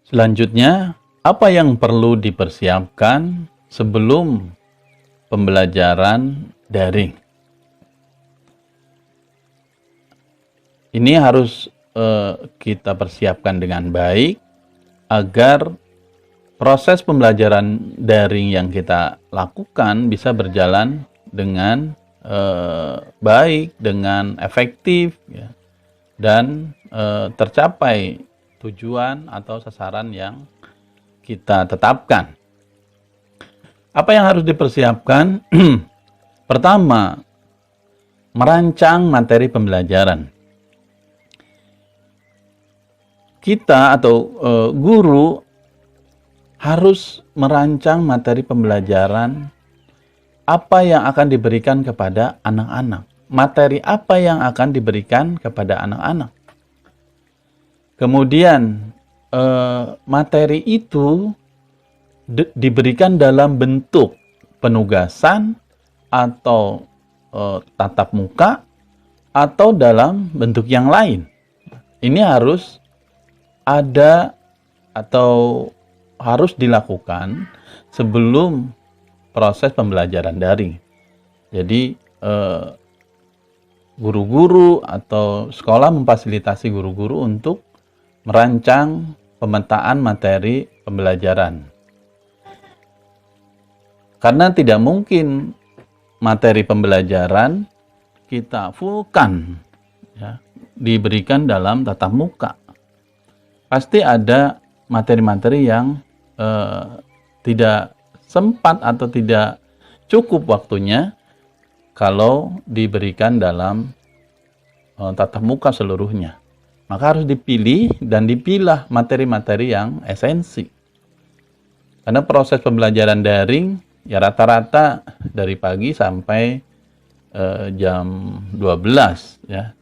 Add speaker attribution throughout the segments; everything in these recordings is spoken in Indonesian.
Speaker 1: Selanjutnya, apa yang perlu dipersiapkan sebelum pembelajaran daring? Ini harus kita persiapkan dengan baik agar proses pembelajaran daring yang kita lakukan bisa berjalan dengan baik, dengan efektif, ya, dan tercapai tujuan atau sasaran yang kita tetapkan. Apa yang harus dipersiapkan? Pertama, merancang materi pembelajaran. Kita atau guru harus merancang materi pembelajaran apa yang akan diberikan kepada anak-anak. Materi apa yang akan diberikan kepada anak-anak. Kemudian materi itu diberikan dalam bentuk penugasan atau tatap muka atau dalam bentuk yang lain. Ini harus ada atau harus dilakukan sebelum proses pembelajaran daring. Jadi guru-guru atau sekolah memfasilitasi guru-guru untuk merancang pemetaan materi pembelajaran. Karena tidak mungkin materi pembelajaran kita fullkan, ya, diberikan dalam tatap muka. Pasti ada materi-materi yang tidak sempat atau tidak cukup waktunya kalau diberikan dalam tatap muka seluruhnya. Maka harus dipilih dan dipilah materi-materi yang esensi. Karena proses pembelajaran daring ya rata-rata dari pagi sampai jam 12 ya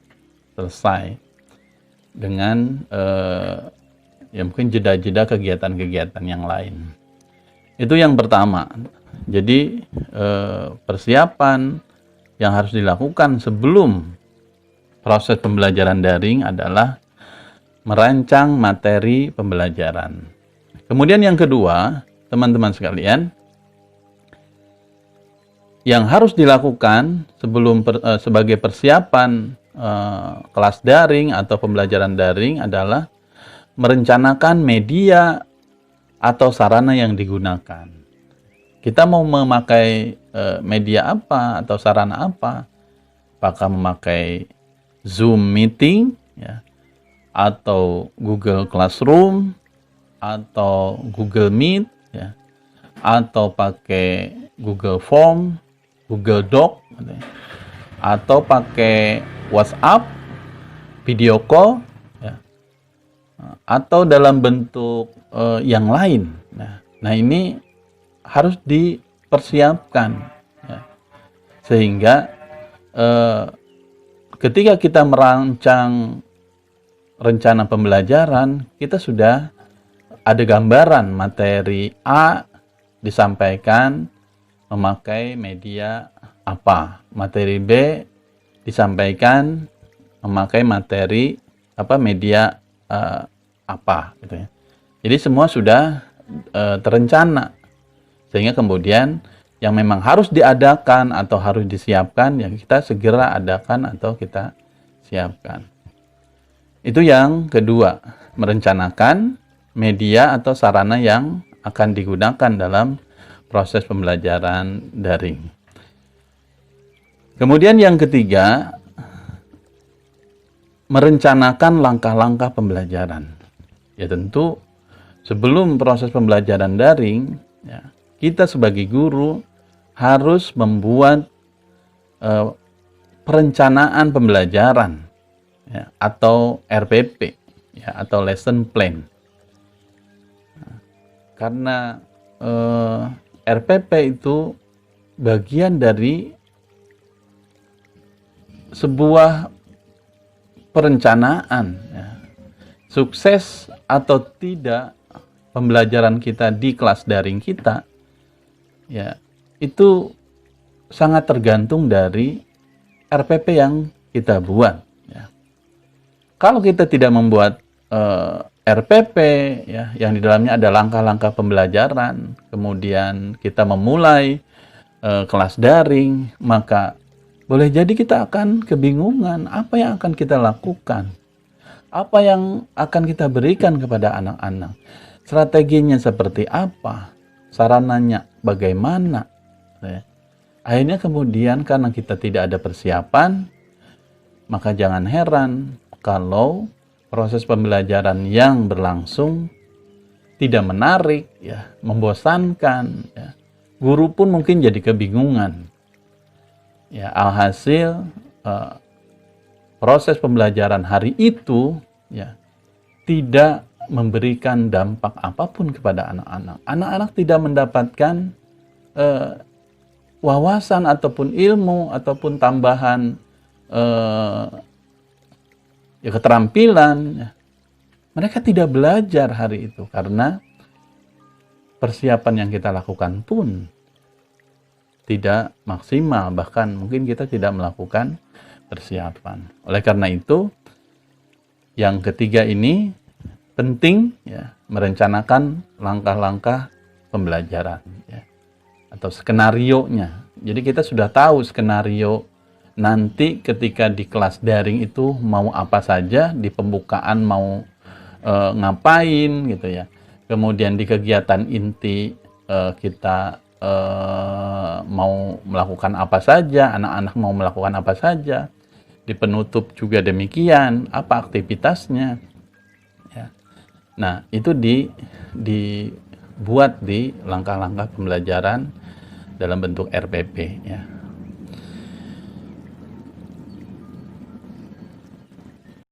Speaker 1: selesai dengan ya mungkin jeda-jeda kegiatan-kegiatan yang lain. Itu yang pertama. Jadi persiapan yang harus dilakukan sebelum proses pembelajaran daring adalah merancang materi pembelajaran. Kemudian yang kedua, teman-teman sekalian, yang harus dilakukan sebelum sebagai persiapan kelas daring atau pembelajaran daring adalah merencanakan media atau sarana yang digunakan. Kita mau memakai media apa atau sarana apa? Apakah memakai Zoom meeting, ya, atau Google Classroom, atau Google Meet, ya, atau pakai Google Form, Google Doc, atau pakai WhatsApp, video call, ya, atau dalam bentuk yang lain. Nah ini harus dipersiapkan, ya, sehingga ketika kita merancang rencana pembelajaran, kita sudah ada gambaran materi A disampaikan memakai media apa, materi B disampaikan memakai materi apa, media apa gitu ya. Jadi semua sudah terencana, sehingga kemudian yang memang harus diadakan atau harus disiapkan ya kita segera adakan atau kita siapkan. Itu yang kedua, merencanakan media atau sarana yang akan digunakan dalam proses pembelajaran daring. Kemudian yang ketiga, merencanakan langkah-langkah pembelajaran. Ya tentu sebelum proses pembelajaran daring, ya, kita sebagai guru harus membuat perencanaan pembelajaran, ya, atau RPP, ya, atau lesson plan. Karena RPP itu bagian dari sebuah perencanaan, ya. Sukses atau tidak pembelajaran kita di kelas daring kita, ya, itu sangat tergantung dari RPP yang kita buat, ya. Kalau kita tidak membuat RPP ya, yang di dalamnya ada langkah-langkah pembelajaran, kemudian kita memulai kelas daring, maka boleh jadi kita akan kebingungan apa yang akan kita lakukan, apa yang akan kita berikan kepada anak-anak, strateginya seperti apa, sarananya bagaimana. Ya. Akhirnya kemudian karena kita tidak ada persiapan, maka jangan heran kalau proses pembelajaran yang berlangsung tidak menarik, ya, membosankan. Ya. Guru pun mungkin jadi kebingungan. Ya, alhasil proses pembelajaran hari itu ya tidak memberikan dampak apapun kepada anak-anak. Anak-anak tidak mendapatkan wawasan ataupun ilmu ataupun tambahan keterampilan. Ya. Mereka tidak belajar hari itu karena persiapan yang kita lakukan pun tidak maksimal, bahkan mungkin kita tidak melakukan persiapan. Oleh karena itu, yang ketiga ini penting ya, merencanakan langkah-langkah pembelajaran ya, atau skenarionya. Jadi kita sudah tahu skenario nanti ketika di kelas daring itu mau apa saja, di pembukaan mau ngapain gitu ya. Kemudian di kegiatan inti kita mau melakukan apa saja, anak-anak mau melakukan apa saja. Di penutup juga demikian, apa aktivitasnya. Ya. Nah, itu dibuat di langkah-langkah pembelajaran dalam bentuk RPP ya.